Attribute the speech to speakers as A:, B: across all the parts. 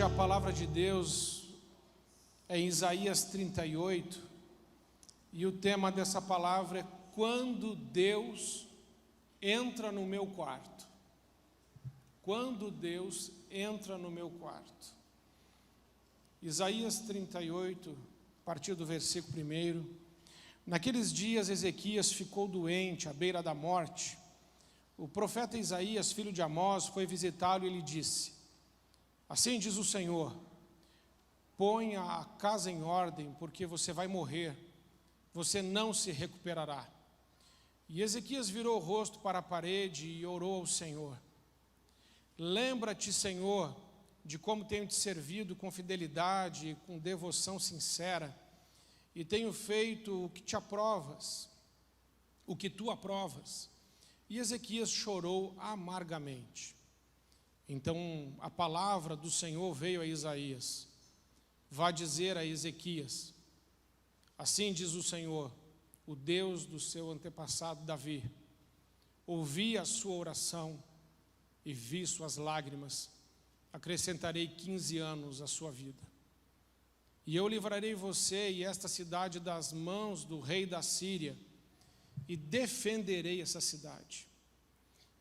A: Hoje a palavra de Deus é em Isaías 38, e o tema dessa palavra é quando Deus entra no meu quarto. Quando Deus entra no meu quarto. Isaías 38, a partir do versículo 1. Naqueles dias Ezequias ficou doente, à beira da morte. O profeta Isaías, filho de Amós, foi visitá-lo e lhe disse: assim diz o Senhor, ponha a casa em ordem, porque você vai morrer, você não se recuperará. E Ezequias virou o rosto para a parede e orou ao Senhor: lembra-te, Senhor, de como tenho te servido com fidelidade e com devoção sincera, e tenho feito o que te aprovas, o que tu aprovas. E Ezequias chorou amargamente. Então a palavra do Senhor veio a Isaías: vá dizer a Ezequias, assim diz o Senhor, o Deus do seu antepassado Davi, ouvi a sua oração e vi suas lágrimas, acrescentarei 15 anos à sua vida. E eu livrarei você e esta cidade das mãos do rei da Síria, e defenderei essa cidade.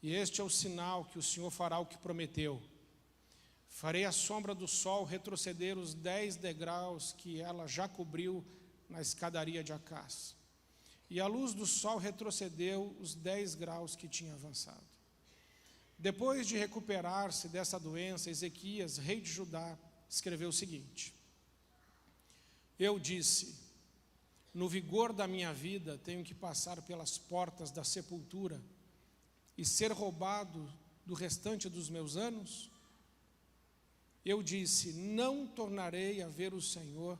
A: E este é o sinal que o Senhor fará o que prometeu. Farei a sombra do sol retroceder os 10 degraus que ela já cobriu na escadaria de Acás. E a luz do sol retrocedeu os 10 graus que tinha avançado. Depois de recuperar-se dessa doença, Ezequias, rei de Judá, escreveu o seguinte: eu disse, no vigor da minha vida, tenho que passar pelas portas da sepultura e ser roubado do restante dos meus anos? Eu disse, não tornarei a ver o Senhor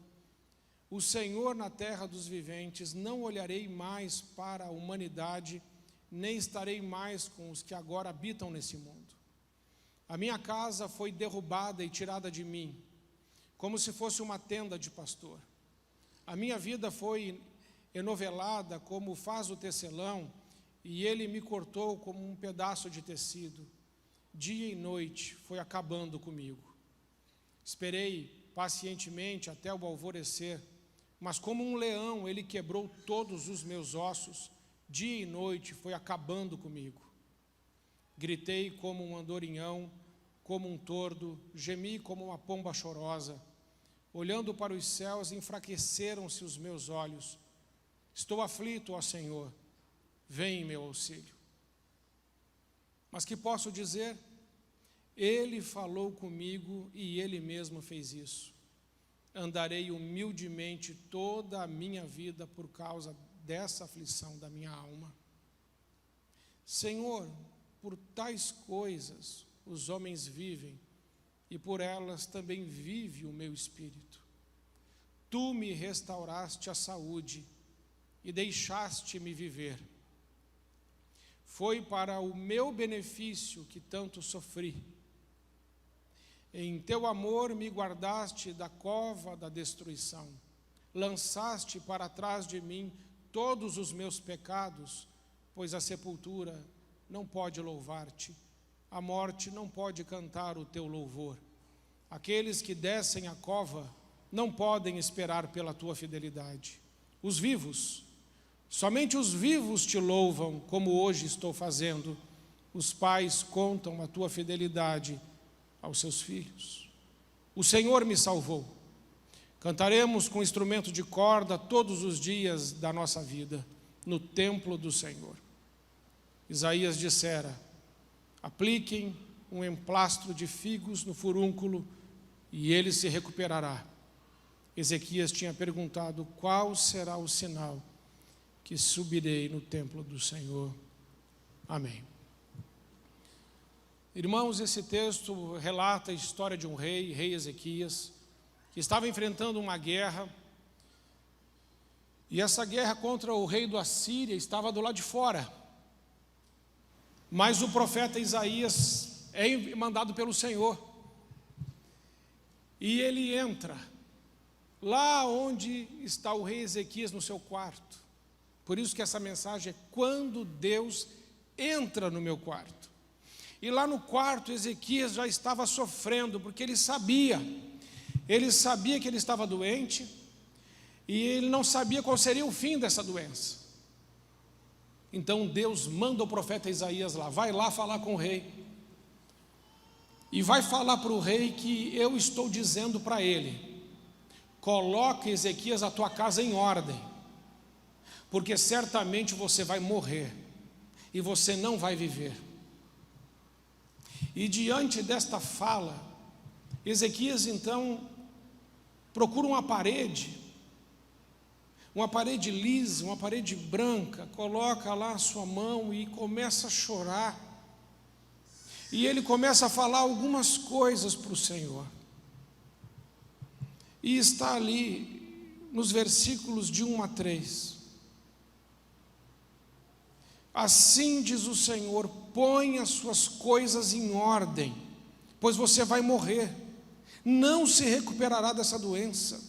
A: na terra dos viventes, não olharei mais para a humanidade, nem estarei mais com os que agora habitam nesse mundo. A minha casa foi derrubada e tirada de mim, como se fosse uma tenda de pastor. A minha vida foi enovelada como faz o tecelão, e ele me cortou como um pedaço de tecido. Dia e noite foi acabando comigo. Esperei pacientemente até o alvorecer, mas como um leão ele quebrou todos os meus ossos. Dia e noite foi acabando comigo. Gritei como um andorinhão, como um tordo, gemi como uma pomba chorosa. Olhando para os céus, enfraqueceram-se os meus olhos. Estou aflito, ó Senhor, vem em meu auxílio. Mas que posso dizer? Ele falou comigo e Ele mesmo fez isso. Andarei humildemente toda a minha vida por causa dessa aflição da minha alma. Senhor, por tais coisas os homens vivem, e por elas também vive o meu espírito. Tu me restauraste a saúde e deixaste-me viver. Foi para o meu benefício que tanto sofri. Em teu amor me guardaste da cova da destruição. Lançaste para trás de mim todos os meus pecados, pois a sepultura não pode louvar-te. A morte não pode cantar o teu louvor. Aqueles que descem a cova não podem esperar pela tua fidelidade. Os vivos, somente os vivos te louvam, como hoje estou fazendo. Os pais contam a tua fidelidade aos seus filhos. O Senhor me salvou. Cantaremos com instrumento de corda todos os dias da nossa vida, no templo do Senhor. Isaías dissera: apliquem um emplastro de figos no furúnculo e ele se recuperará. Ezequias tinha perguntado: qual será o sinal que subirei no templo do Senhor? Amém. Irmãos, esse texto relata a história de um rei Ezequias, que estava enfrentando uma guerra, e essa guerra contra o rei da Síria estava do lado de fora. Mas o profeta Isaías é mandado pelo Senhor, e ele entra lá onde está o rei Ezequias, no seu quarto. Por isso que essa mensagem é quando Deus entra no meu quarto. E lá no quarto, Ezequias já estava sofrendo, porque ele sabia que ele estava doente, e ele não sabia qual seria o fim dessa doença. Então Deus manda o profeta Isaías lá, vai lá falar com o rei, e vai falar para o rei que eu estou dizendo para ele: coloque, Ezequias, a tua casa em ordem, porque certamente você vai morrer, e você não vai viver. E diante desta fala, Ezequias então procura uma parede lisa, uma parede branca, coloca lá a sua mão e começa a chorar. E ele começa a falar algumas coisas para o Senhor. E está ali nos versículos de 1 a 3. Assim diz o Senhor: põe as suas coisas em ordem, pois você vai morrer, não se recuperará dessa doença.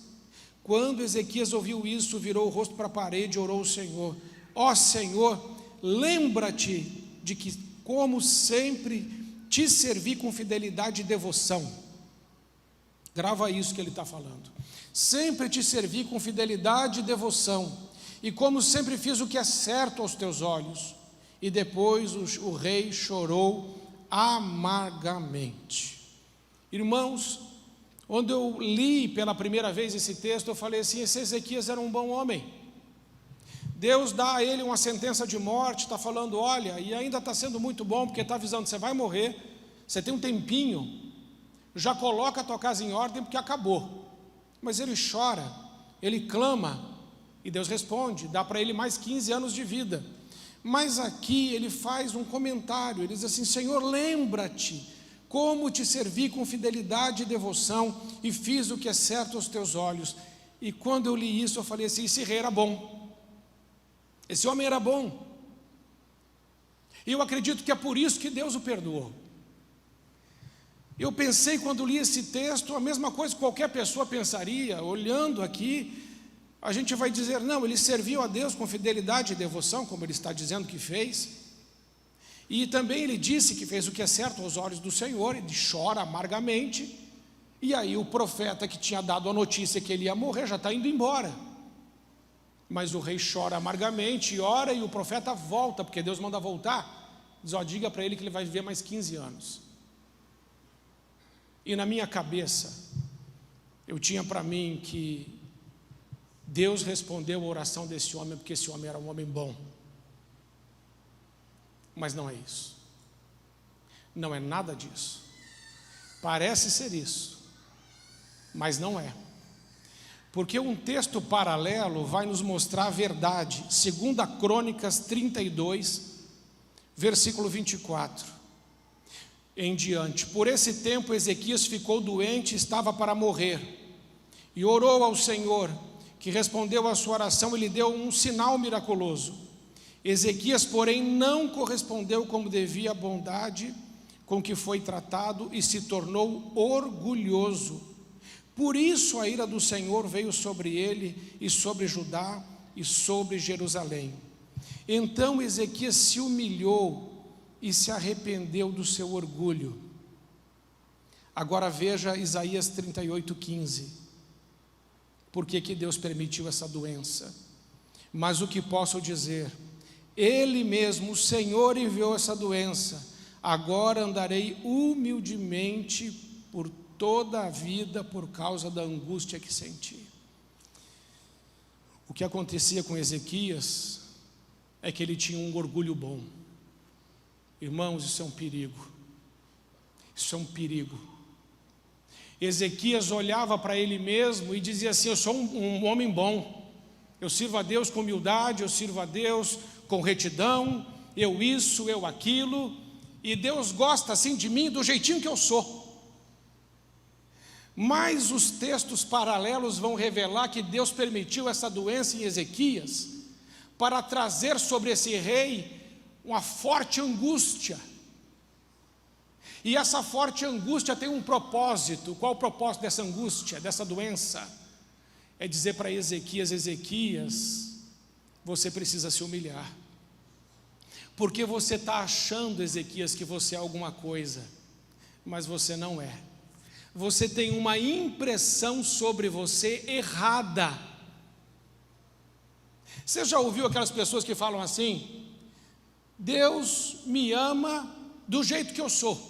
A: Quando Ezequias ouviu isso, virou o rosto para a parede e orou ao Senhor: ó Senhor, lembra-te de que, como sempre, te servi com fidelidade e devoção. Grava isso que ele está falando. Sempre te servi com fidelidade e devoção, e como sempre fiz o que é certo aos teus olhos. E depois o rei chorou amargamente. Irmãos, quando eu li pela primeira vez esse texto, eu falei assim: esse Ezequias era um bom homem. Deus dá a ele uma sentença de morte, está falando: olha, e ainda está sendo muito bom, porque está avisando, você vai morrer, você tem um tempinho, já coloca a tua casa em ordem, porque acabou. Mas ele chora, ele clama, e Deus responde, dá para ele mais 15 anos de vida. Mas aqui ele faz um comentário, ele diz assim: Senhor, lembra-te como te servi com fidelidade e devoção, e fiz o que é certo aos teus olhos. E quando eu li isso, eu falei assim: esse rei era bom, esse homem era bom, e eu acredito que é por isso que Deus o perdoou. Eu pensei, quando li esse texto, a mesma coisa que qualquer pessoa pensaria. Olhando aqui, a gente vai dizer: não, ele serviu a Deus com fidelidade e devoção, como ele está dizendo que fez. E também ele disse que fez o que é certo aos olhos do Senhor, ele chora amargamente. E aí o profeta que tinha dado a notícia que ele ia morrer já está indo embora. Mas o rei chora amargamente e ora, e o profeta volta, porque Deus manda voltar. Diz: ó, diga para ele que ele vai viver mais 15 anos. E na minha cabeça, eu tinha para mim que Deus respondeu a oração desse homem, porque esse homem era um homem bom. Mas não é isso, não é nada disso. Parece ser isso, mas não é. Porque um texto paralelo vai nos mostrar a verdade. 2 Crônicas 32, versículo 24 em diante. Por esse tempo Ezequias ficou doente e estava para morrer, e orou ao Senhor, que respondeu à sua oração e lhe deu um sinal miraculoso. Ezequias, porém, não correspondeu como devia à bondade com que foi tratado e se tornou orgulhoso. Por isso a ira do Senhor veio sobre ele e sobre Judá e sobre Jerusalém. Então Ezequias se humilhou e se arrependeu do seu orgulho. Agora veja Isaías 38:15. Por que Deus permitiu essa doença? Mas o que posso dizer? Ele mesmo, o Senhor, enviou essa doença. Agora andarei humildemente por toda a vida por causa da angústia que senti. O que acontecia com Ezequias é que ele tinha um orgulho bom. Irmãos, isso é um perigo. Isso é um perigo. Ezequias olhava para ele mesmo e dizia assim: eu sou um homem bom, eu sirvo a Deus com humildade, eu sirvo a Deus com retidão, eu isso, eu aquilo, e Deus gosta assim de mim, do jeitinho que eu sou. Mas os textos paralelos vão revelar que Deus permitiu essa doença em Ezequias para trazer sobre esse rei uma forte angústia. E essa forte angústia tem um propósito. Qual o propósito dessa angústia, dessa doença? É dizer para Ezequias: Ezequias, você precisa se humilhar. Porque você está achando, Ezequias, que você é alguma coisa, mas você não é. Você tem uma impressão sobre você errada. Você já ouviu aquelas pessoas que falam assim: Deus me ama do jeito que eu sou?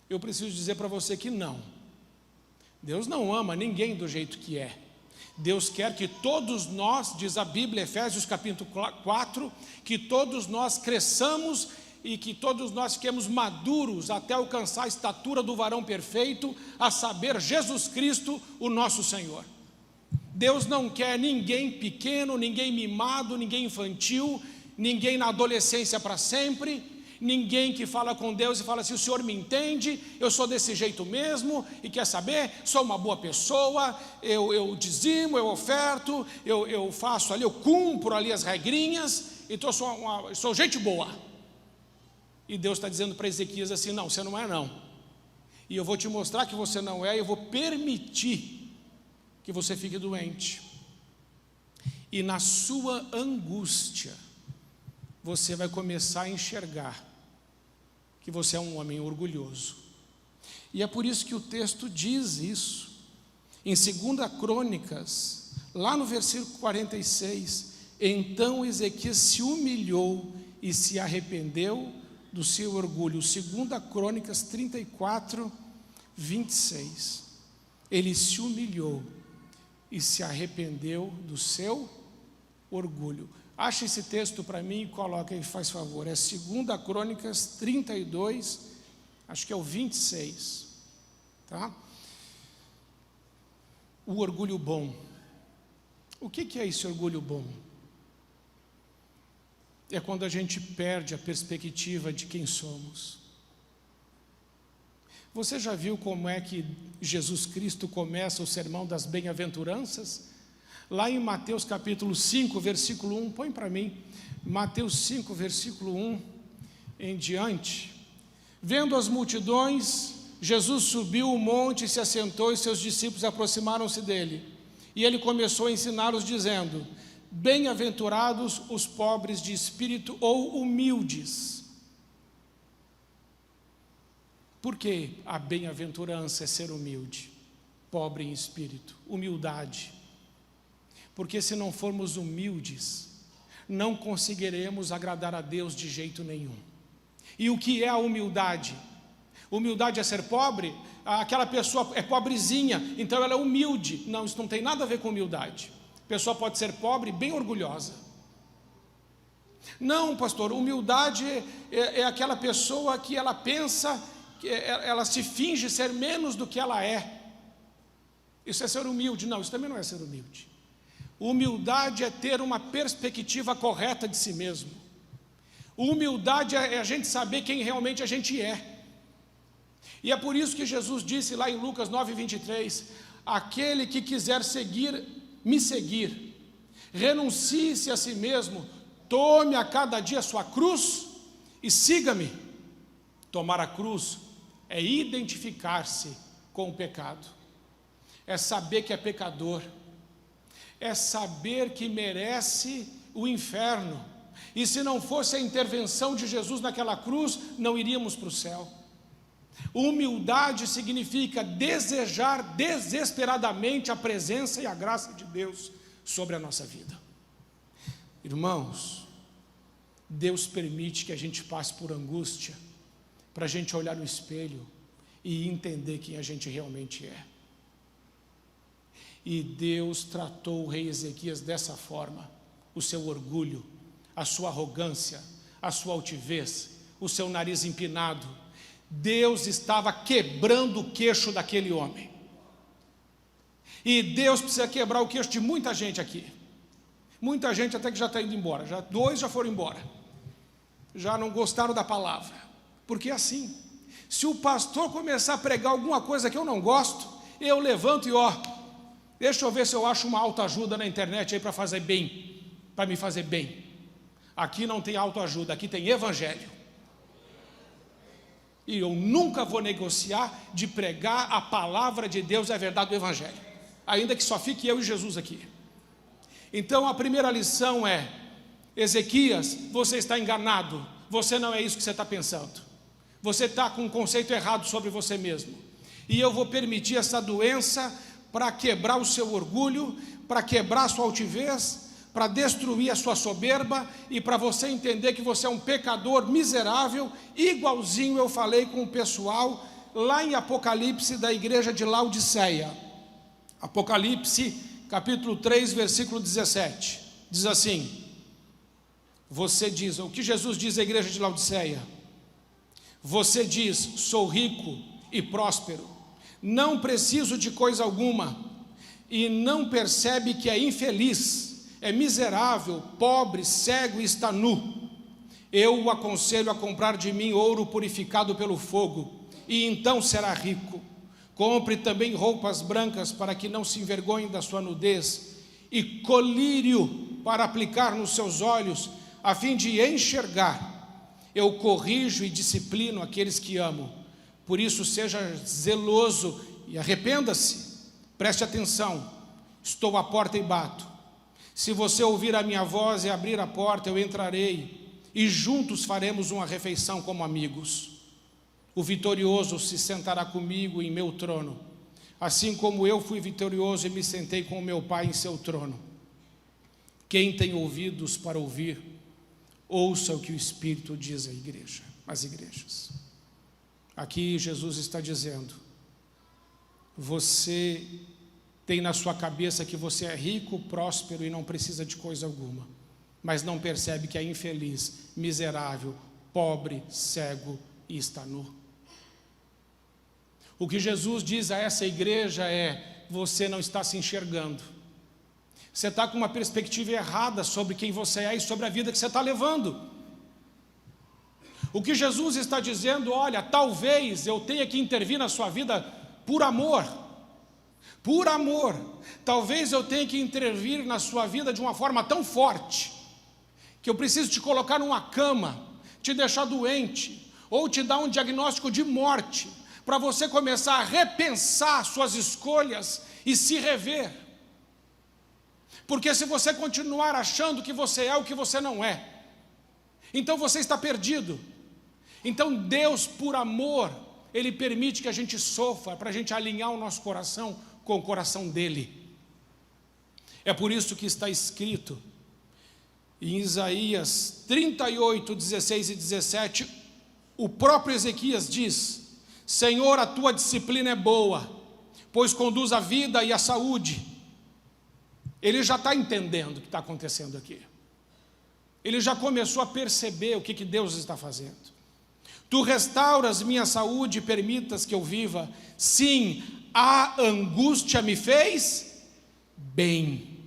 A: Eu preciso dizer para você que não. Deus não ama ninguém do jeito que é. Deus quer que todos nós, diz a Bíblia, Efésios capítulo 4, que todos nós cresçamos e que todos nós fiquemos maduros até alcançar a estatura do varão perfeito, a saber, Jesus Cristo, o nosso Senhor. Deus não quer ninguém pequeno, ninguém mimado, ninguém infantil, ninguém na adolescência para sempre, ninguém que fala com Deus e fala assim: o Senhor me entende, eu sou desse jeito mesmo, e quer saber, sou uma boa pessoa, eu dizimo, eu oferto, eu faço ali, eu cumpro ali as regrinhas, então sou gente boa. E Deus está dizendo para Ezequias assim: não, você não é não, e eu vou te mostrar que você não é, e eu vou permitir que você fique doente, e na sua angústia, você vai começar a enxergar que você é um homem orgulhoso. E é por isso que o texto diz isso, em 2 Crônicas, lá no versículo 46, então Ezequias se humilhou e se arrependeu do seu orgulho. 2 Crônicas 34, 26, ele se humilhou e se arrependeu do seu orgulho. Acha esse texto para mim e coloca aí, faz favor. É 2 Crônicas 32, acho que é o 26, tá? O orgulho bom. O que é esse orgulho bom? É quando a gente perde a perspectiva de quem somos. Você já viu como é que Jesus Cristo começa o sermão das bem-aventuranças? Lá em Mateus capítulo 5, versículo 1, põe para mim, Mateus 5, versículo 1 em diante. Vendo as multidões, Jesus subiu o monte e se assentou, e seus discípulos aproximaram-se dele. E ele começou a ensiná-los, dizendo: bem-aventurados os pobres de espírito ou humildes. Por que a bem-aventurança é ser humilde, pobre em espírito? Humildade. Porque se não formos humildes, não conseguiremos agradar a Deus de jeito nenhum. E o que é a humildade? Humildade é ser pobre? Aquela pessoa é pobrezinha, então ela é humilde. Não, isso não tem nada a ver com humildade. A pessoa pode ser pobre e bem orgulhosa. Não, pastor, humildade é aquela pessoa que ela pensa, que ela se finge ser menos do que ela é. Isso é ser humilde? Não, isso também não é ser humilde. Humildade é ter uma perspectiva correta de si mesmo. Humildade é a gente saber quem realmente a gente é. E é por isso que Jesus disse lá em Lucas 9, 23, aquele que quiser me seguir, renuncie-se a si mesmo, tome a cada dia a sua cruz e siga-me. Tomar a cruz é identificar-se com o pecado, é saber que é pecador, é saber que merece o inferno, e se não fosse a intervenção de Jesus naquela cruz, não iríamos para o céu. Humildade significa desejar desesperadamente a presença e a graça de Deus sobre a nossa vida. Irmãos, Deus permite que a gente passe por angústia, para a gente olhar no espelho e entender quem a gente realmente é. E Deus tratou o rei Ezequias dessa forma: o seu orgulho, a sua arrogância, a sua altivez, o seu nariz empinado. Deus estava quebrando o queixo daquele homem. E Deus precisa quebrar o queixo de muita gente aqui. Muita gente até que já está indo embora. Dois já foram embora. Já não gostaram da palavra. Porque é assim. Se o pastor começar a pregar alguma coisa que eu não gosto, eu levanto e deixa eu ver se eu acho uma autoajuda na internet aí para fazer bem, para me fazer bem. Aqui não tem autoajuda, aqui tem evangelho. E eu nunca vou negociar de pregar a palavra de Deus, a verdade do evangelho, ainda que só fique eu e Jesus aqui. Então a primeira lição é: Ezequias, você está enganado, você não é isso que você está pensando, você está com um conceito errado sobre você mesmo, e eu vou permitir essa doença para quebrar o seu orgulho, para quebrar a sua altivez, para destruir a sua soberba, e para você entender que você é um pecador miserável, igualzinho eu falei com o pessoal lá em Apocalipse da igreja de Laodiceia. Apocalipse capítulo 3, versículo 17, diz assim, você diz, o que Jesus diz à igreja de Laodiceia? Você diz, sou rico e próspero, não preciso de coisa alguma, e não percebe que é infeliz, é miserável, pobre, cego e está nu. Eu o aconselho a comprar de mim ouro purificado pelo fogo, e então será rico. Compre também roupas brancas para que não se envergonhe da sua nudez, e colírio para aplicar nos seus olhos, a fim de enxergar. Eu corrijo e disciplino aqueles que amo. Por isso seja zeloso e arrependa-se. Preste atenção, estou à porta e bato. Se você ouvir a minha voz e abrir a porta, eu entrarei, e juntos faremos uma refeição como amigos. O vitorioso se sentará comigo em meu trono, assim como eu fui vitorioso e me sentei com o meu Pai em seu trono. Quem tem ouvidos para ouvir, ouça o que o Espírito diz à igreja, às igrejas. Aqui Jesus está dizendo, você tem na sua cabeça que você é rico, próspero e não precisa de coisa alguma, mas não percebe que é infeliz, miserável, pobre, cego e está nu. O que Jesus diz a essa igreja é, você não está se enxergando. Você está com uma perspectiva errada sobre quem você é e sobre a vida que você está levando. O que Jesus está dizendo, olha, talvez eu tenha que intervir na sua vida por amor. Por amor. Talvez eu tenha que intervir na sua vida de uma forma tão forte, que eu preciso te colocar numa cama, te deixar doente, ou te dar um diagnóstico de morte, para você começar a repensar suas escolhas e se rever. Porque se você continuar achando que você é o que você não é, então você está perdido. Então Deus, por amor, Ele permite que a gente sofra, para a gente alinhar o nosso coração com o coração dEle. É por isso que está escrito em Isaías 38, 16 e 17, o próprio Ezequias diz, Senhor, a tua disciplina é boa, pois conduz a vida e a saúde. Ele já está entendendo o que está acontecendo aqui. Ele já começou a perceber o que Deus está fazendo. Tu restauras minha saúde e permitas que eu viva. Sim, a angústia me fez bem.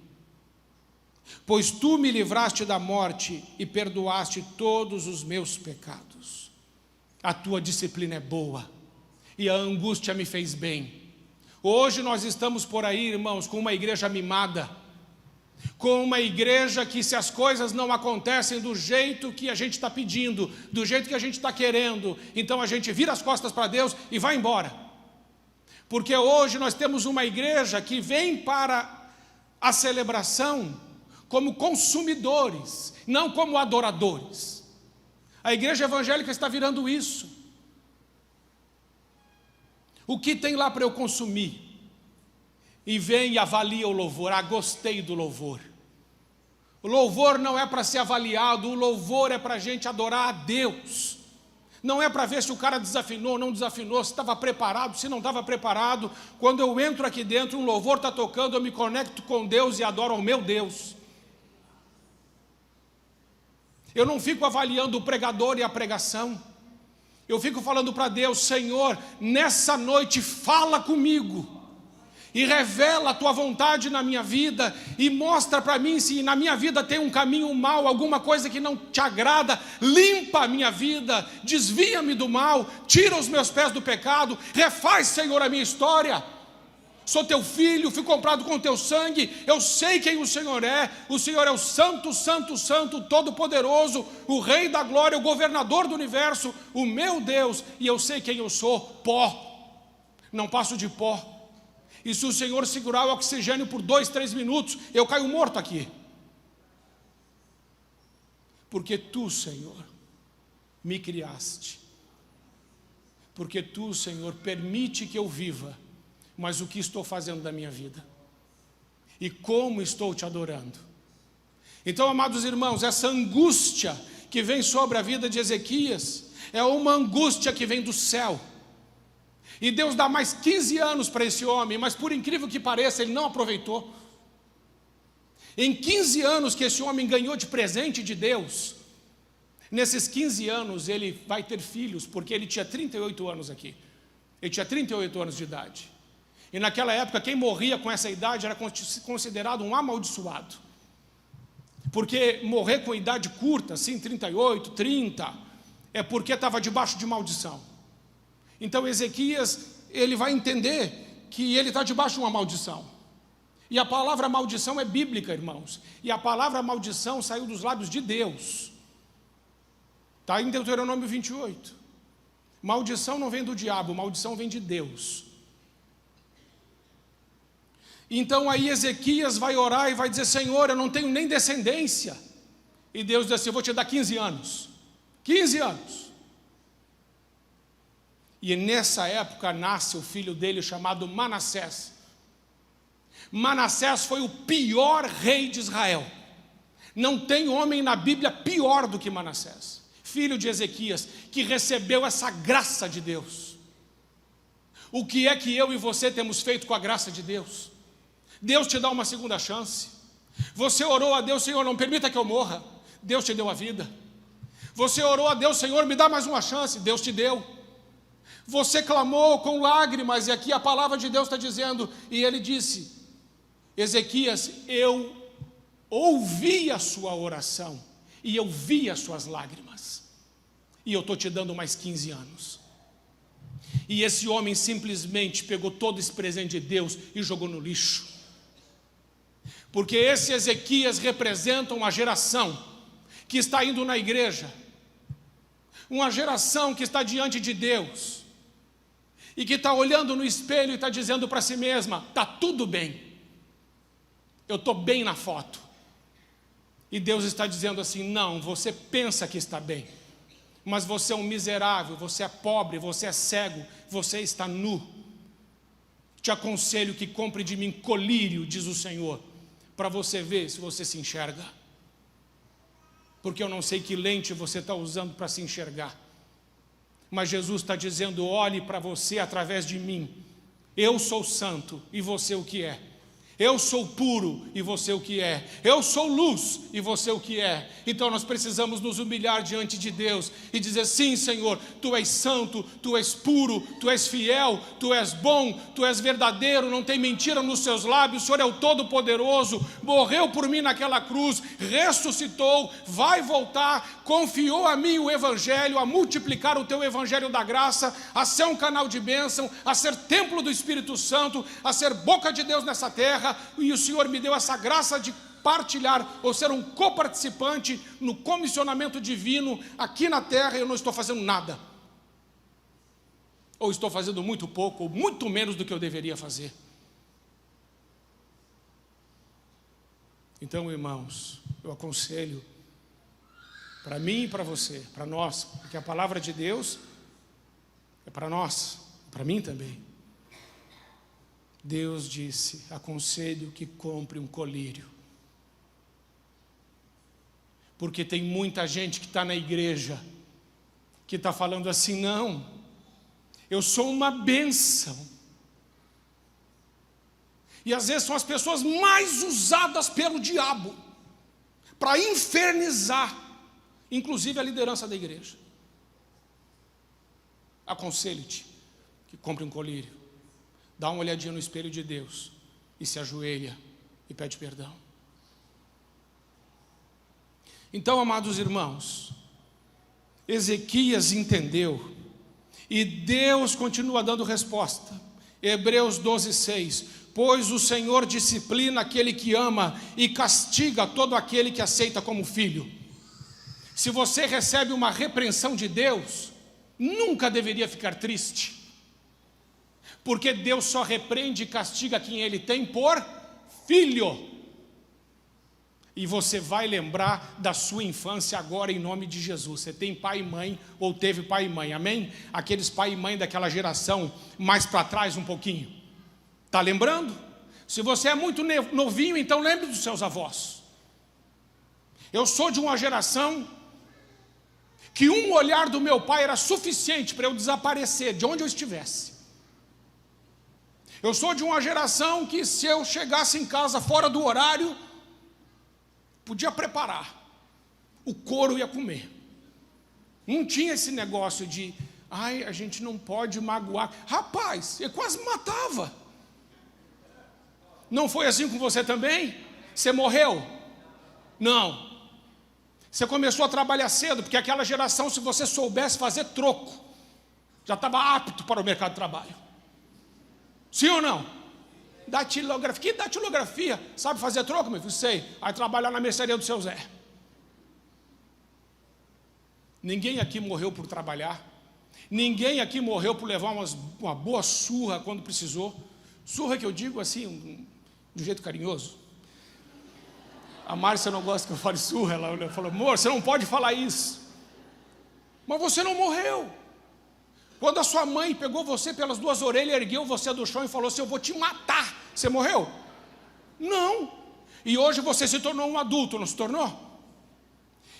A: Pois tu me livraste da morte e perdoaste todos os meus pecados. A tua disciplina é boa e a angústia me fez bem. Hoje nós estamos por aí, irmãos, com uma igreja mimada, com uma igreja que, se as coisas não acontecem do jeito que a gente está pedindo, do jeito que a gente está querendo, então a gente vira as costas para Deus e vai embora. Porque hoje nós temos uma igreja que vem para a celebração como consumidores, não como adoradores. A igreja evangélica está virando isso. O que tem lá para eu consumir? E vem e avalia o louvor. Gostei do louvor. O louvor não é para ser avaliado, o louvor é para a gente adorar a Deus. Não é para ver se o cara desafinou, não desafinou, se estava preparado, se não estava preparado. Quando eu entro aqui dentro, um louvor está tocando, eu me conecto com Deus e adoro ao meu Deus. Eu não fico avaliando o pregador e a pregação. Eu fico falando para Deus, Senhor, nessa noite fala comigo e revela a tua vontade na minha vida e mostra para mim se na minha vida tem um caminho mau, alguma coisa que não te agrada. Limpa a minha vida, desvia-me do mal, tira os meus pés do pecado, refaz, Senhor, a minha história. Sou teu filho, fui comprado com teu sangue, eu sei quem o Senhor é o Santo, Santo, Santo, Todo-Poderoso, o Rei da Glória, o Governador do Universo, o meu Deus, e eu sei quem eu sou, pó, não passo de pó, e se o Senhor segurar o oxigênio por 2, 3 minutos, eu caio morto aqui. porque tu, Senhor, me criaste. Porque tu, Senhor, permite que eu viva, mas o que estou fazendo da minha vida? E como estou te adorando? Então, amados irmãos, essa angústia que vem sobre a vida de Ezequias é uma angústia que vem do céu. E Deus dá mais 15 anos para esse homem, mas por incrível que pareça, ele não aproveitou. Em 15 anos que esse homem ganhou de presente de Deus, nesses 15 anos ele vai ter filhos, porque ele tinha 38 anos aqui. Ele tinha 38 anos de idade. E naquela época, quem morria com essa idade era considerado um amaldiçoado. Porque morrer com idade curta, assim, 38, 30, é porque estava debaixo de maldição. Então Ezequias, ele vai entender que ele está debaixo de uma maldição. E a palavra maldição é bíblica, irmãos. E a palavra maldição saiu dos lábios de Deus. Está em Deuteronômio 28. Maldição não vem do diabo, maldição vem de Deus. Então aí Ezequias vai orar e vai dizer: Senhor, eu não tenho nem descendência. E Deus diz assim: eu vou te dar 15 anos. 15 anos. E nessa época nasce o filho dele chamado Manassés. Manassés foi o pior rei de Israel. Não tem homem na Bíblia pior do que Manassés, filho de Ezequias, que recebeu essa graça de Deus. O que é que eu e você temos feito com a graça de Deus? Deus te dá uma segunda chance. Você orou a Deus: Senhor, não permita que eu morra. Deus te deu a vida. Você orou a Deus: Senhor, me dá mais uma chance. Deus te deu. Você clamou com lágrimas, e aqui a palavra de Deus está dizendo, e ele disse: Ezequias, eu ouvi a sua oração, e eu vi as suas lágrimas, e eu estou te dando mais 15 anos. E esse homem simplesmente pegou todo esse presente de Deus e jogou no lixo. Porque esse Ezequias representa uma geração que está indo na igreja, uma geração que está diante de Deus, e que está olhando no espelho e está dizendo para si mesma: está tudo bem, eu estou bem na foto. E Deus está dizendo assim: não, você pensa que está bem, mas você é um miserável, você é pobre, você é cego, você está nu. Te aconselho que compre de mim colírio, diz o Senhor, para você ver se você se enxerga. Porque eu não sei que lente você está usando para se enxergar. Mas Jesus está dizendo: olhe para você através de mim. Eu sou santo e você o que é. Eu sou puro e você o que é. Eu sou luz e você o que é. Então nós precisamos nos humilhar diante de Deus e dizer: sim, Senhor, Tu és santo, Tu és puro, Tu és fiel, Tu és bom, Tu és verdadeiro, não tem mentira nos seus lábios. O Senhor é o Todo-Poderoso, morreu por mim naquela cruz, ressuscitou, vai voltar, confiou a mim o Evangelho, a multiplicar o Teu Evangelho da graça, a ser um canal de bênção, a ser templo do Espírito Santo, a ser boca de Deus nessa terra. E o Senhor me deu essa graça de partilhar, ou ser um coparticipante no comissionamento divino aqui na terra. Eu não estou fazendo nada, ou estou fazendo muito pouco, ou muito menos do que eu deveria fazer. Então, irmãos, eu aconselho, para mim e para você, para nós, porque a palavra de Deus é para nós, para mim também. Deus disse: aconselho que compre um colírio. Porque tem muita gente que está na igreja, que está falando assim: não, eu sou uma bênção. E às vezes são as pessoas mais usadas pelo diabo para infernizar, inclusive a liderança da igreja. Aconselho-te que compre um colírio. Dá uma olhadinha no espelho de Deus e se ajoelha e pede perdão. Então, amados irmãos, Ezequias entendeu e Deus continua dando resposta. Hebreus 12:6: pois o Senhor disciplina aquele que ama e castiga todo aquele que aceita como filho. Se você recebe uma repreensão de Deus, nunca deveria ficar triste, porque Deus só repreende e castiga quem Ele tem por filho. E você vai lembrar da sua infância agora em nome de Jesus. Você tem pai e mãe, ou teve pai e mãe, amém? Aqueles pai e mãe daquela geração mais para trás um pouquinho. Está lembrando? Se você é muito novinho, então lembre dos seus avós. Eu sou de uma geração que um olhar do meu pai era suficiente para eu desaparecer de onde eu estivesse. Eu sou de uma geração que se eu chegasse em casa fora do horário, podia preparar, o couro ia comer. Não tinha esse negócio de, a gente não pode magoar. Rapaz, ele quase me matava. Não foi assim com você também? Você morreu? Não. Você começou a trabalhar cedo, porque aquela geração, se você soubesse fazer troco, já estava apto para o mercado de trabalho. Sim ou não? Datilografia. Que datilografia? Sabe fazer troco, meu filho? Sei. Aí trabalhar na mercearia do seu Zé. Ninguém aqui morreu por trabalhar. Ninguém aqui morreu por levar uma boa surra quando precisou. Surra que eu digo assim, de um jeito carinhoso. A Márcia não gosta que eu fale surra. Ela falou, amor, você não pode falar isso. Mas você não morreu. Quando a sua mãe pegou você pelas duas orelhas, ergueu você do chão e falou assim, eu vou te matar. Você morreu? Não. E hoje você se tornou um adulto, não se tornou?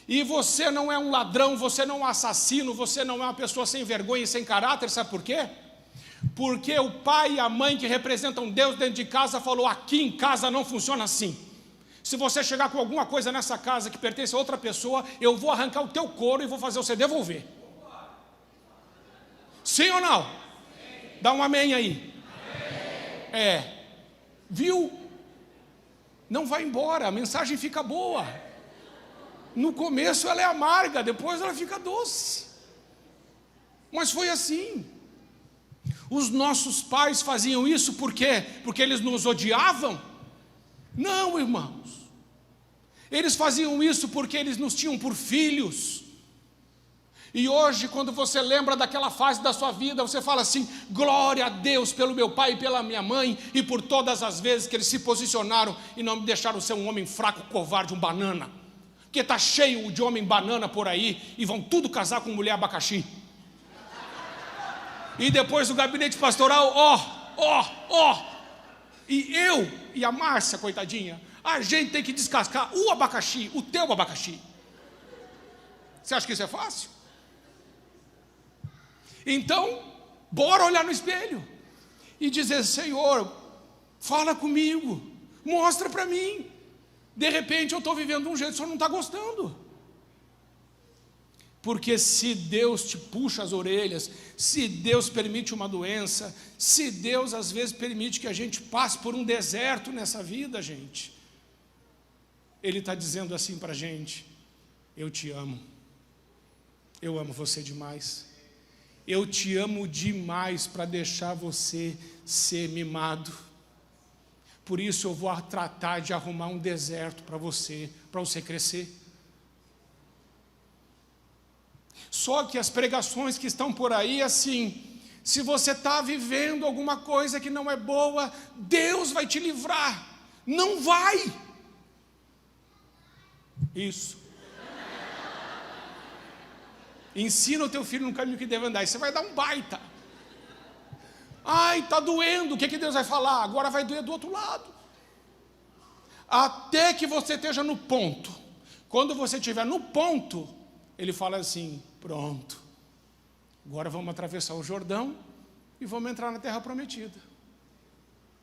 A: E você não é um ladrão, você não é um assassino, você não é uma pessoa sem vergonha e sem caráter, sabe por quê? Porque o pai e a mãe que representam Deus dentro de casa falou, aqui em casa não funciona assim. Se você chegar com alguma coisa nessa casa que pertence a outra pessoa, eu vou arrancar o teu couro e vou fazer você devolver. Sim ou não? Sim. Dá um amém aí. Amém. Viu? Não vai embora, a mensagem fica boa. No começo ela é amarga, depois ela fica doce. Mas foi assim. Os nossos pais faziam isso por quê? Porque eles nos odiavam? Não, irmãos. Eles faziam isso porque eles nos tinham por filhos. E hoje, quando você lembra daquela fase da sua vida, você fala assim, glória a Deus pelo meu pai e pela minha mãe, e por todas as vezes que eles se posicionaram e não me deixaram ser um homem fraco, covarde, um banana. Porque está cheio de homem banana por aí, e vão tudo casar com mulher abacaxi. E depois do gabinete pastoral, e eu e a Márcia, coitadinha, a gente tem que descascar o abacaxi, o teu abacaxi. Você acha que isso é fácil? Então, bora olhar no espelho e dizer, Senhor, fala comigo, mostra para mim. De repente eu estou vivendo de um jeito que o Senhor não está gostando. Porque se Deus te puxa as orelhas, se Deus permite uma doença, se Deus às vezes permite que a gente passe por um deserto nessa vida, gente, Ele está dizendo assim para a gente, eu te amo, eu amo você demais. Eu te amo demais para deixar você ser mimado. Por isso eu vou tratar de arrumar um deserto para você crescer. Só que as pregações que estão por aí, assim, se você está vivendo alguma coisa que não é boa, Deus vai te livrar. Não vai. Isso. Ensina o teu filho no caminho que deve andar, e você vai dar um baita. Ai, está doendo, o que Deus vai falar? Agora vai doer do outro lado. Até que você esteja no ponto. Quando você estiver no ponto, Ele fala assim, pronto, agora vamos atravessar o Jordão e vamos entrar na terra prometida.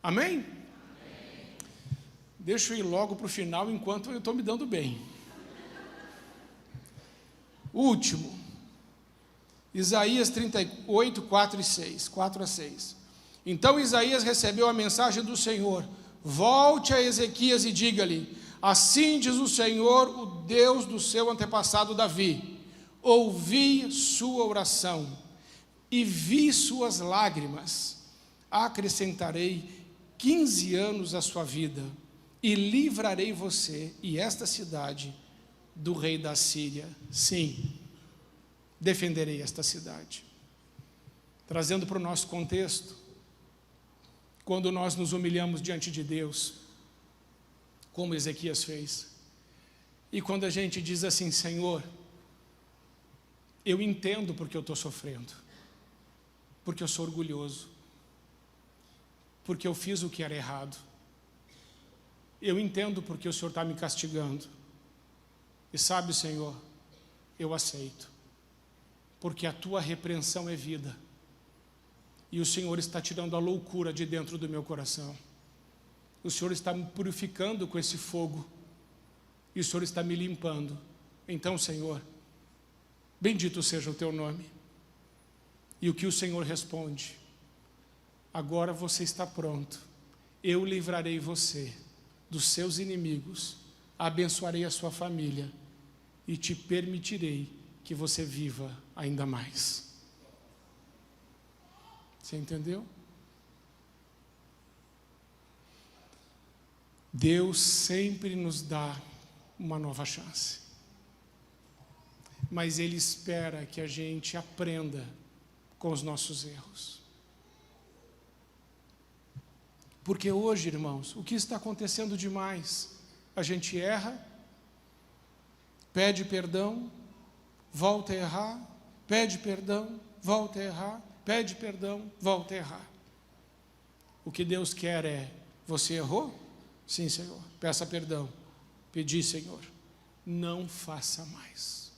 A: Amém? Amém. Deixa eu ir logo para o final, enquanto eu estou me dando bem. Último. Isaías 38, 4 a 6. Então Isaías recebeu a mensagem do Senhor, volte a Ezequias e diga-lhe, assim diz o Senhor, o Deus do seu antepassado Davi, ouvi sua oração e vi suas lágrimas, acrescentarei 15 anos à sua vida e livrarei você e esta cidade do rei da Síria. Sim, defenderei esta cidade. Trazendo para o nosso contexto, quando nós nos humilhamos diante de Deus, como Ezequias fez, E quando a gente diz assim, Senhor, eu entendo porque eu estou sofrendo, porque eu sou orgulhoso, porque eu fiz o que era errado, eu entendo porque o Senhor está me castigando, e sabe, Senhor, eu aceito, porque a tua repreensão é vida, e o Senhor está tirando a loucura de dentro do meu coração, o Senhor está me purificando com esse fogo, e o Senhor está me limpando. Então, Senhor, bendito seja o teu nome. E o que o Senhor responde? Agora você está pronto, eu livrarei você dos seus inimigos, abençoarei a sua família e te permitirei que você viva ainda mais. Você entendeu? Deus sempre nos dá uma nova chance, mas Ele espera que a gente aprenda com os nossos erros. Porque hoje, irmãos, o que está acontecendo demais? A gente erra, pede perdão, volta a errar, pede perdão, volta a errar, pede perdão, volta a errar. O que Deus quer é, você errou? Sim, Senhor, peça perdão. Pedi, Senhor, não faça mais,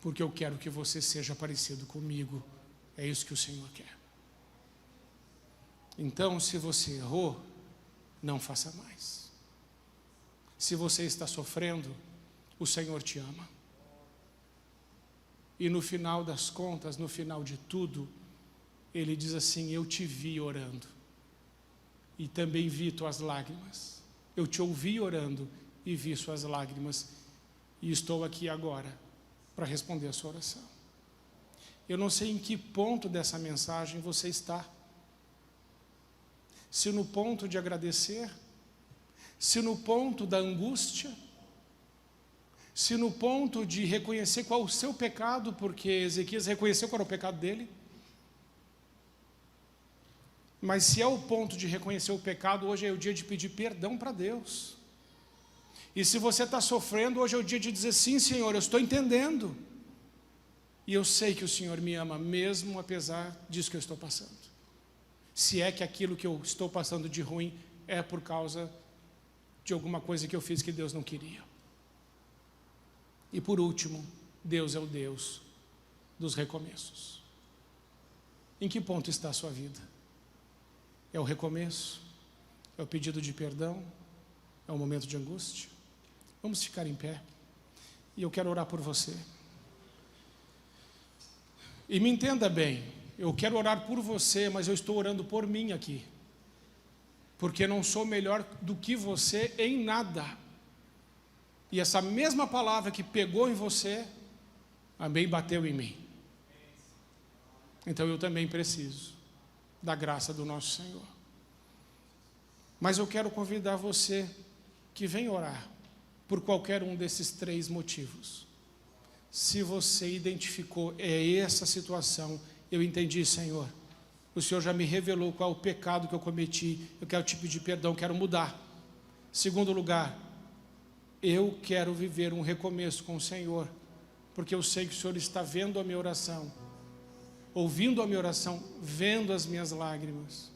A: porque eu quero que você seja parecido comigo, é isso que o Senhor quer. Então, se você errou, não faça mais. Se você está sofrendo, o Senhor te ama. E no final das contas, no final de tudo, Ele diz assim, eu te vi orando, e também vi tuas lágrimas. Eu te ouvi orando e vi suas lágrimas, e estou aqui agora para responder a sua oração. Eu não sei em que ponto dessa mensagem você está. Se no ponto de agradecer, se no ponto da angústia, se no ponto de reconhecer qual o seu pecado, porque Ezequias reconheceu qual era o pecado dele. Mas se é o ponto de reconhecer o pecado, hoje é o dia de pedir perdão para Deus. E se você está sofrendo, hoje é o dia de dizer, sim, Senhor, eu estou entendendo. E eu sei que o Senhor me ama, mesmo apesar disso que eu estou passando. Se é que aquilo que eu estou passando de ruim é por causa de alguma coisa que eu fiz que Deus não queria. E por último, Deus é o Deus dos recomeços. Em que ponto está a sua vida? É o recomeço? É o pedido de perdão? É um momento de angústia? Vamos ficar em pé. E eu quero orar por você. E me entenda bem, eu quero orar por você, mas eu estou orando por mim aqui. Porque não sou melhor do que você em nada. E essa mesma palavra que pegou em você, também bateu em mim. Então eu também preciso da graça do nosso Senhor. Mas eu quero convidar você que vem orar por qualquer um desses 3 motivos. Se você identificou, é essa situação, eu entendi, Senhor, o Senhor já me revelou qual é o pecado que eu cometi, eu quero te pedir perdão, quero mudar. Segundo lugar, eu quero viver um recomeço com o Senhor, porque eu sei que o Senhor está vendo a minha oração, ouvindo a minha oração, vendo as minhas lágrimas.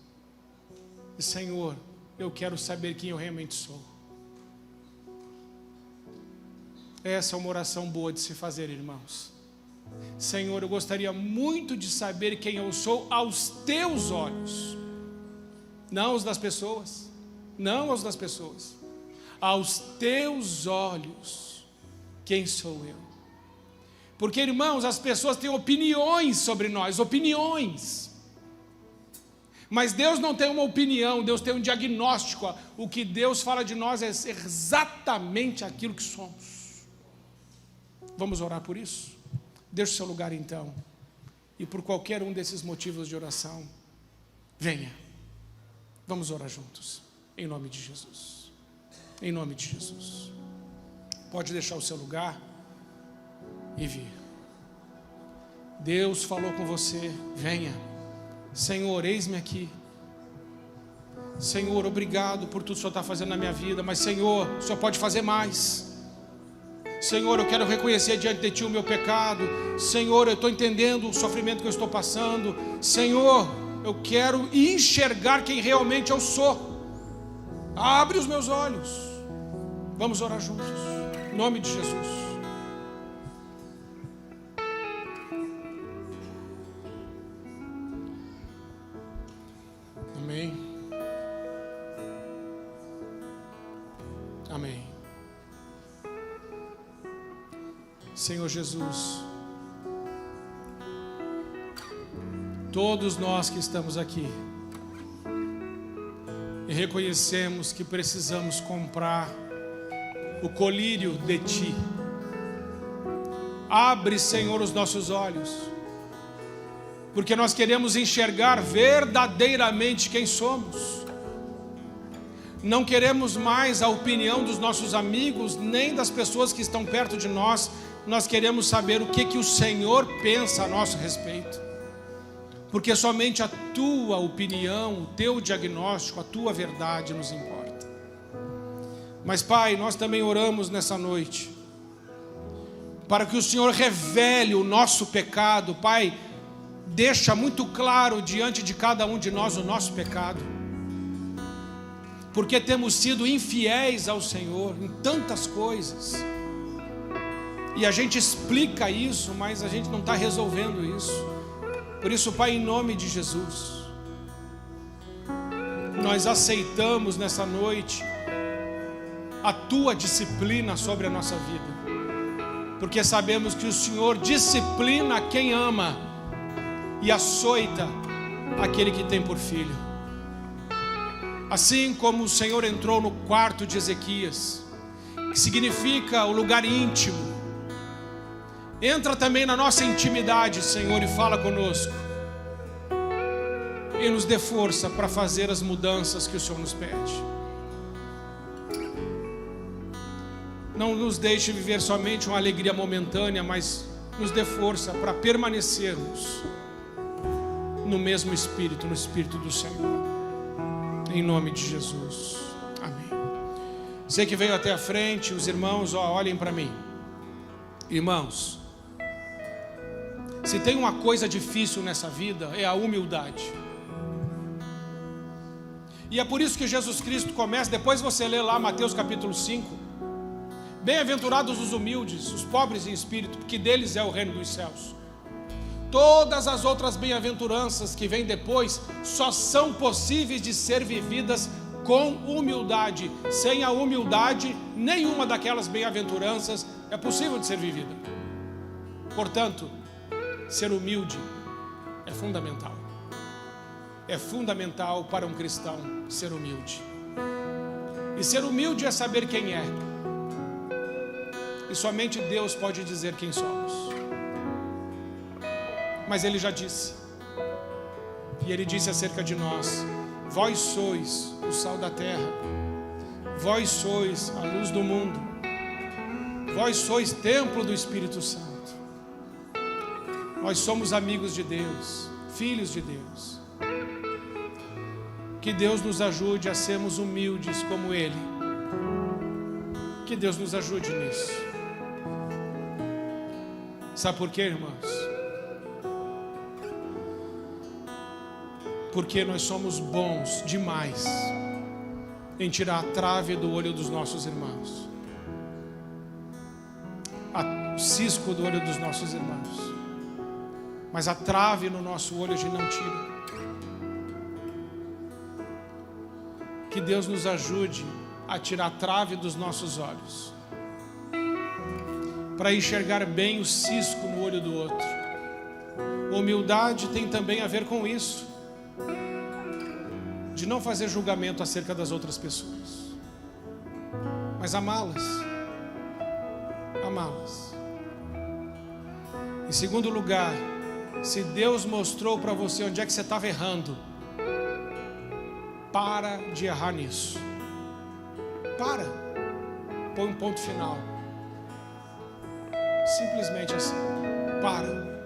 A: E Senhor, eu quero saber quem eu realmente sou. Essa é uma oração boa de se fazer, irmãos. Senhor, eu gostaria muito de saber quem eu sou aos teus olhos, não aos das pessoas, não aos das pessoas, aos teus olhos, quem sou eu? Porque, irmãos, as pessoas têm opiniões sobre nós, opiniões, mas Deus não tem uma opinião, Deus tem um diagnóstico. O que Deus fala de nós é exatamente aquilo que somos. Vamos orar por isso? Deixe o seu lugar então, e por qualquer um desses motivos de oração, venha, vamos orar juntos, em nome de Jesus, em nome de Jesus. Pode deixar o seu lugar e vir. Deus falou com você, venha. Senhor, eis-me aqui, Senhor, obrigado por tudo que o Senhor está fazendo na minha vida, mas Senhor, o Senhor pode fazer mais. Senhor, eu quero reconhecer diante de Ti o meu pecado. Senhor, eu estou entendendo o sofrimento que eu estou passando. Senhor, eu quero enxergar quem realmente eu sou. Abre os meus olhos. Vamos orar juntos, em nome de Jesus. Amém. Amém. Senhor Jesus, todos nós que estamos aqui e reconhecemos que precisamos comprar o colírio de Ti. Abre, Senhor, os nossos olhos, porque nós queremos enxergar verdadeiramente quem somos. Não queremos mais a opinião dos nossos amigos, nem das pessoas que estão perto de nós. Nós queremos saber o que o Senhor pensa a nosso respeito, porque somente a Tua opinião, o Teu diagnóstico, a Tua verdade nos importa. Mas Pai, nós também oramos nessa noite, para que o Senhor revele o nosso pecado. Pai, deixa muito claro diante de cada um de nós o nosso pecado, porque temos sido infiéis ao Senhor em tantas coisas, e a gente explica isso, mas a gente não está resolvendo isso. Por isso, Pai, em nome de Jesus, nós aceitamos nessa noite a Tua disciplina sobre a nossa vida, porque sabemos que o Senhor disciplina quem ama e açoita aquele que tem por filho. Assim como o Senhor entrou no quarto de Ezequias, que significa o lugar íntimo, entra também na nossa intimidade, Senhor, e fala conosco, e nos dê força para fazer as mudanças que o Senhor nos pede. Não nos deixe viver somente uma alegria momentânea, mas nos dê força para permanecermos no mesmo Espírito, no Espírito do Senhor, em nome de Jesus, amém. Você que veio até a frente, os irmãos, olhem para mim. Irmãos, se tem uma coisa difícil nessa vida, é a humildade. E é por isso que Jesus Cristo começa, depois você lê lá Mateus capítulo 5, bem-aventurados os humildes, os pobres em espírito, porque deles é o reino dos céus. Todas as outras bem-aventuranças que vêm depois só são possíveis de ser vividas com humildade. Sem a humildade, nenhuma daquelas bem-aventuranças é possível de ser vivida. Portanto, ser humilde é fundamental. É fundamental para um cristão ser humilde. E ser humilde é saber quem é. E somente Deus pode dizer quem somos. Mas Ele já disse. E Ele disse acerca de nós: vós sois o sal da terra, vós sois a luz do mundo, vós sois templo do Espírito Santo. Nós somos amigos de Deus, filhos de Deus. Que Deus nos ajude a sermos humildes como Ele. Que Deus nos ajude nisso. Sabe por quê, irmãos? Porque nós somos bons demais em tirar a trave do olho dos nossos irmãos, o cisco do olho dos nossos irmãos, mas a trave no nosso olho a gente não tira. Que Deus nos ajude a tirar a trave dos nossos olhos, para enxergar bem o cisco no olho do outro. Humildade tem também a ver com isso, de não fazer julgamento acerca das outras pessoas, mas amá-las. Amá-las. Em segundo lugar, se Deus mostrou para você onde é que você estava errando, para de errar nisso. Para. Põe um ponto final. Simplesmente assim. Para.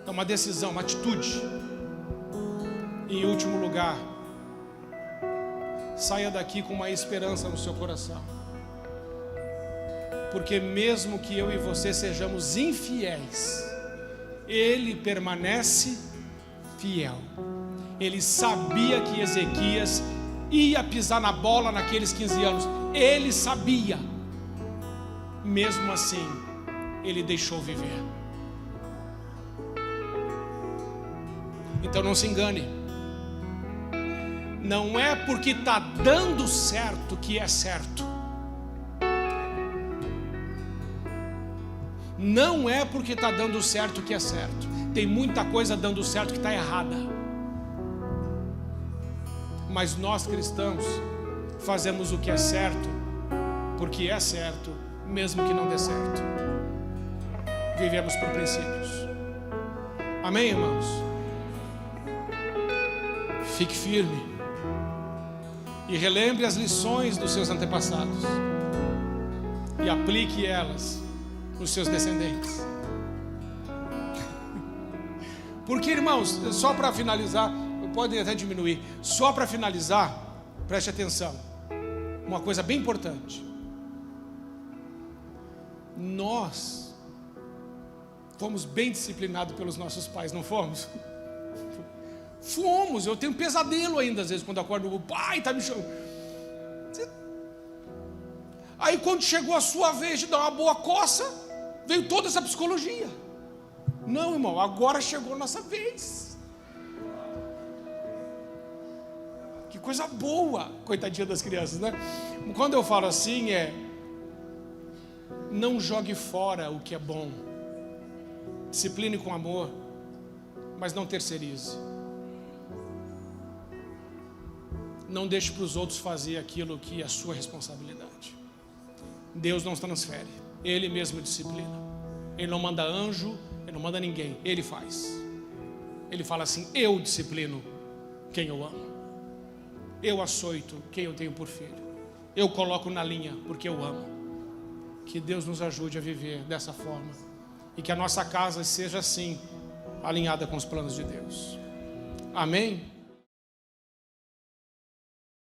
A: É uma decisão, uma atitude. E em último lugar, saia daqui com uma esperança no seu coração. Porque mesmo que eu e você sejamos infiéis, Ele permanece fiel. Ele sabia que Ezequias ia pisar na bola naqueles 15 anos. Ele sabia. Mesmo assim, Ele deixou viver. Então não se engane. Não é porque está dando certo que é certo. Não é porque está dando certo que é certo. Tem muita coisa dando certo que está errada. Mas nós cristãos fazemos o que é certo, porque é certo, mesmo que não dê certo. Vivemos por princípios. Amém, irmãos? Fique firme e relembre as lições dos seus antepassados e aplique elas nos seus descendentes. Porque, irmãos, só para finalizar, podem até diminuir, só para finalizar, preste atenção, uma coisa bem importante. Nós fomos bem disciplinados pelos nossos pais, não fomos? Fomos. Eu tenho um pesadelo ainda às vezes quando acordo, o pai está me chamando. Aí quando chegou a sua vez de dar uma boa coça, veio toda essa psicologia. Não, irmão, agora chegou a nossa vez. Que coisa boa, coitadinha das crianças, né? Quando eu falo assim não jogue fora o que é bom. Discipline com amor, mas não terceirize. Não deixe para os outros fazer aquilo que é a sua responsabilidade. Deus não transfere, Ele mesmo disciplina. Ele não manda anjo, Ele não manda ninguém, Ele faz. Ele fala assim: eu disciplino quem eu amo, eu açoito quem eu tenho por filho, eu coloco na linha porque eu amo. Que Deus nos ajude a viver dessa forma e que a nossa casa seja assim, alinhada com os planos de Deus. Amém?